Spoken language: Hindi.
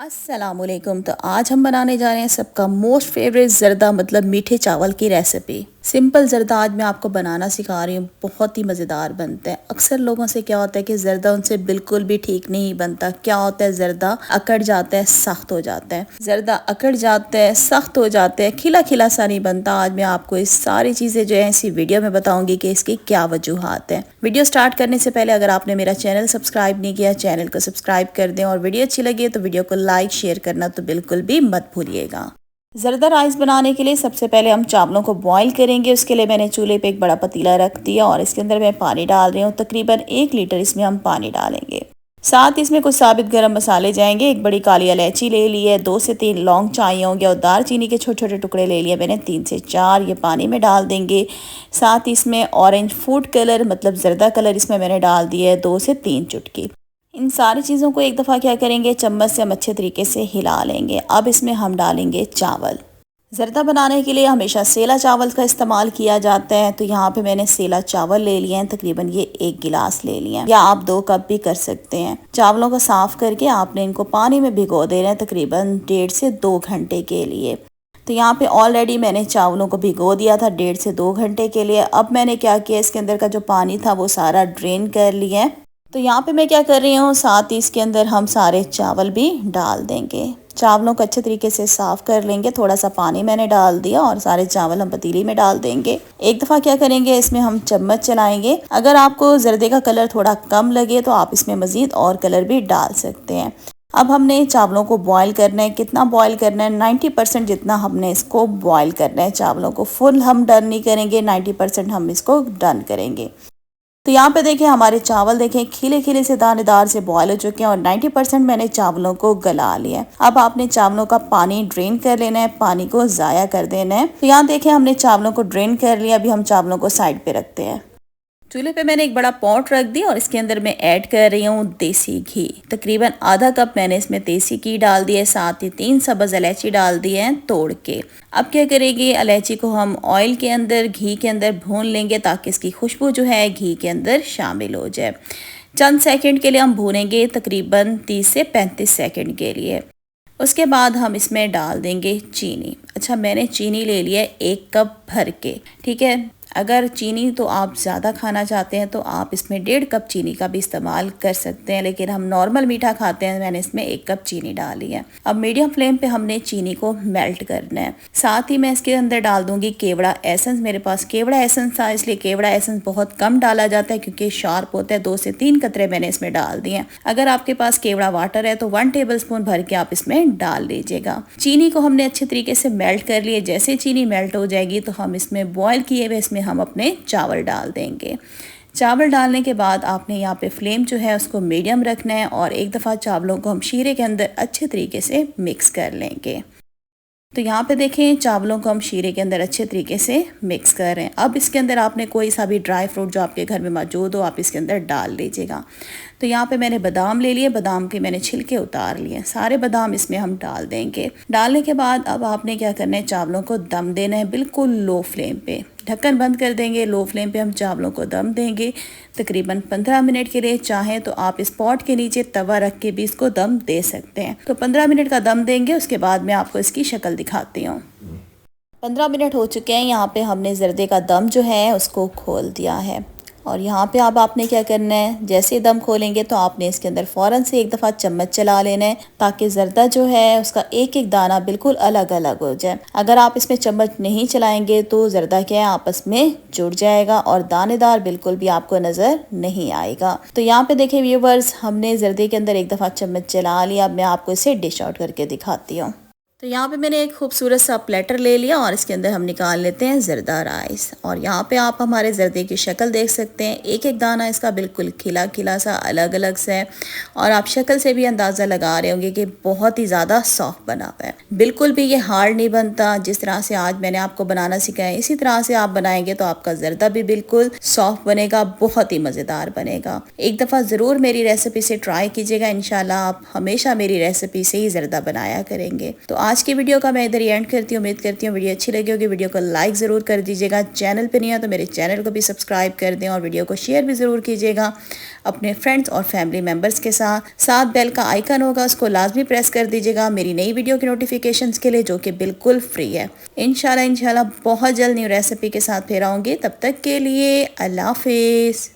अस्सलामुअलैकुम। तो आज हम बनाने जा रहे हैं सबका मोस्ट फेवरेट जर्दा मतलब मीठे चावल की रेसिपी। सिंपल जर्दा आज मैं आपको बनाना सिखा रही हूँ। बहुत ही मज़ेदार बनता है। अक्सर लोगों से क्या होता है कि जर्दा उनसे बिल्कुल भी ठीक नहीं बनता। क्या होता है, जर्दा अकड़ जाता है, सख्त हो जाता है। जर्दा अकड़ जाता है, सख्त हो जाता है, खिला खिला सा नहीं बनता। आज मैं आपको इस सारी चीज़ें जो है इसी वीडियो में बताऊंगी कि इसकी क्या वजूहात है। वीडियो स्टार्ट करने से पहले अगर आपने मेरा चैनल सब्सक्राइब नहीं किया, चैनल को सब्सक्राइब कर दें और वीडियो अच्छी लगी तो वीडियो को लाइक शेयर करना तो बिल्कुल भी मत भूलिएगा। जर्दा राइस बनाने के लिए सबसे पहले हम चावलों को बॉईल करेंगे। उसके लिए मैंने चूल्हे पे एक बड़ा पतीला रख दिया और इसके अंदर मैं पानी डाल रही हूँ। तकरीबन 1 लीटर इसमें हम पानी डालेंगे। साथ इसमें कुछ साबित गरम मसाले जाएंगे। एक बड़ी काली इलायची ले ली है, 2 से 3 लौंग चाहिए होंगे और दालचीनी के छोटे छोटे टुकड़े ले लिए मैंने 3 से 4। ये पानी में डाल देंगे। साथ इसमें ऑरेंज फूड कलर मतलब जर्दा कलर इसमें मैंने डाल दिया है 2 से 3 चुटकी। इन सारी चीज़ों को एक दफ़ा क्या करेंगे, चम्मच से हम अच्छे तरीके से हिला लेंगे। अब इसमें हम डालेंगे चावल। जर्दा बनाने के लिए हमेशा सेला चावल का इस्तेमाल किया जाता है, तो यहाँ पे मैंने सेला चावल ले लिए हैं। तकरीबन ये 1 गिलास ले लिए हैं या आप 2 कप भी कर सकते हैं। चावलों को साफ़ करके आपने इनको पानी में भिगो देना है तकरीबन 1.5 से 2 घंटे के लिए। तो यहाँ पे ऑलरेडी मैंने चावलों को भिगो दिया था 1.5 से 2 घंटे के लिए। अब मैंने क्या किया, इसके अंदर का जो पानी था वो सारा ड्रेन कर लिया है। तो यहाँ पे मैं क्या कर रही हूँ, साथ ही इसके अंदर हम सारे चावल भी डाल देंगे। चावलों को अच्छे तरीके से साफ़ कर लेंगे। थोड़ा सा पानी मैंने डाल दिया और सारे चावल हम पतीली में डाल देंगे। एक दफ़ा क्या करेंगे, इसमें हम चम्मच चलाएंगे। अगर आपको जर्दे का कलर थोड़ा कम लगे तो आप इसमें मज़ीद और कलर भी डाल सकते हैं। अब हमने चावलों को बॉईल करना है। कितना बॉईल करना है, 90% जितना हमने इसको बॉईल करना है। चावलों को फुल हम डन नहीं करेंगे, 90% हम इसको डन करेंगे। तो यहाँ पे देखें हमारे चावल देखें खिले खिले से दानेदार से बॉयल हो चुके हैं और 90% मैंने चावलों को गला लिया है। अब आपने चावलों का पानी ड्रेन कर लेना है, पानी को ज़ाया कर देना है। तो यहाँ देखें हमने चावलों को ड्रेन कर लिया। अभी हम चावलों को साइड पे रखते हैं। चूल्हे पे मैंने एक बड़ा पॉट रख दिया और इसके अंदर मैं ऐड कर रही हूँ देसी घी। तकरीबन आधा कप मैंने इसमें देसी घी डाल दिया है। साथ ही 3 सब्ज़ इलायची डाल दिए हैं तोड़ के। अब क्या करेंगे, इलायची को हम ऑयल के अंदर घी के अंदर भून लेंगे ताकि इसकी खुशबू जो है घी के अंदर शामिल हो जाए। चंद सेकंड के लिए हम भूनेंगे, तकरीबन 30 से 35 सेकंड के लिए। उसके बाद हम इसमें डाल देंगे चीनी। अच्छा, मैंने चीनी ले लिया 1 कप भर के, ठीक है। अगर चीनी तो आप ज़्यादा खाना चाहते हैं तो आप इसमें 1.5 कप चीनी का भी इस्तेमाल कर सकते हैं, लेकिन हम नॉर्मल मीठा खाते हैं, मैंने इसमें 1 कप चीनी डाली है। अब मीडियम फ्लेम पे हमने चीनी को मेल्ट करना है। साथ ही मैं इसके अंदर डाल दूंगी केवड़ा एसेंस। मेरे पास केवड़ा एसेंस था, इसलिए केवड़ा एसेंस बहुत कम डाला जाता है क्योंकि शार्प होता है। 2 से 3 कतरे मैंने इसमें डाल दिए हैं। अगर आपके पास केवड़ा वाटर है तो 1 टेबल स्पून भर के आप इसमें डाल लीजिएगा। चीनी को हमने अच्छे तरीके से मेल्ट कर लिया। जैसे चीनी मेल्ट हो जाएगी तो हम इसमें बॉयल किए हुए इसमें हम अपने चावल डाल देंगे। चावल डालने के बाद आपने यहाँ पे फ्लेम जो है उसको मीडियम रखना है और एक दफ़ा चावलों को हम शीरे के अंदर अच्छे तरीके से मिक्स कर लेंगे। तो यहाँ पे देखें चावलों को हम शीरे के अंदर अच्छे तरीके से मिक्स कर रहे हैं। अब इसके अंदर आपने कोई सा भी ड्राई फ्रूट जो आपके घर में मौजूद हो आप इसके अंदर डाल लीजिएगा। तो यहाँ पे मैंने बादाम ले लिए, बादाम के मैंने छिलके उतार लिए। सारे बादाम इसमें हम डाल देंगे। डालने के बाद अब आपने क्या करना है, चावलों को दम देना है बिल्कुल लो फ्लेम पे। ढक्कन बंद कर देंगे, लो फ्लेम पे हम चावलों को दम देंगे तकरीबन 15 मिनट के लिए। चाहें तो आप इस पॉट के नीचे तवा रख के भी इसको दम दे सकते हैं। तो 15 मिनट का दम देंगे, उसके बाद मैं आपको इसकी शक्ल दिखाती हूँ। 15 मिनट हो चुके हैं। यहाँ पे हमने जर्दे का दम जो है उसको खोल दिया है और यहाँ पे अब आपने क्या करना है, जैसे ही दम खोलेंगे तो आपने इसके अंदर फ़ौरन से एक दफ़ा चम्मच चला लेना है ताकि जर्दा जो है उसका एक एक दाना बिल्कुल अलग अलग हो जाए। अगर आप इसमें चम्मच नहीं चलाएंगे तो जर्दा क्या है आपस में जुड़ जाएगा और दानेदार बिल्कुल भी आपको नज़र नहीं आएगा। तो यहाँ पे देखें व्यूवर्स, हमने जर्दे के अंदर एक दफ़ा चम्मच चला लिया। अब मैं आपको इसे डिश आउट करके दिखाती हूँ। तो यहाँ पे मैंने एक खूबसूरत सा प्लेटर ले लिया और इसके अंदर हम निकाल लेते हैं ज़र्दा राइस। और यहाँ पे आप हमारे ज़र्दे की शक्ल देख सकते हैं। एक एक दाना इसका बिल्कुल खिला खिला सा अलग अलग सा है और आप शक्ल से भी अंदाज़ा लगा रहे होंगे कि बहुत ही ज़्यादा सॉफ्ट बना हुआ है। बिल्कुल भी ये हार्ड नहीं बनता। जिस तरह से आज मैंने आपको बनाना सिखाया इसी तरह से आप बनाएंगे तो आपका ज़र्दा भी बिल्कुल सॉफ्ट बनेगा, बहुत ही मज़ेदार बनेगा। एक दफ़ा ज़रूर मेरी रेसिपी से ट्राई कीजिएगा। इंशाल्लाह आप हमेशा मेरी रेसिपी से ही ज़र्दा बनाया करेंगे। तो आज की वीडियो का मैं इधर ही एंड करती हूँ। उम्मीद करती हूँ वीडियो अच्छी लगी होगी। वीडियो को लाइक ज़रूर कर दीजिएगा। चैनल पे नहीं है तो मेरे चैनल को भी सब्सक्राइब कर दें और वीडियो को शेयर भी ज़रूर कीजिएगा अपने फ्रेंड्स और फैमिली मेम्बर्स के साथ बेल का आइकन होगा उसको लाजमी प्रेस कर दीजिएगा मेरी नई वीडियो की नोटिफिकेशंस के लिए, जो कि बिल्कुल फ्री है। इंशाल्लाह बहुत जल्द न्यू रेसिपी के साथ फिर आऊँगी। तब तक के लिए अल्लाह हाफिज़।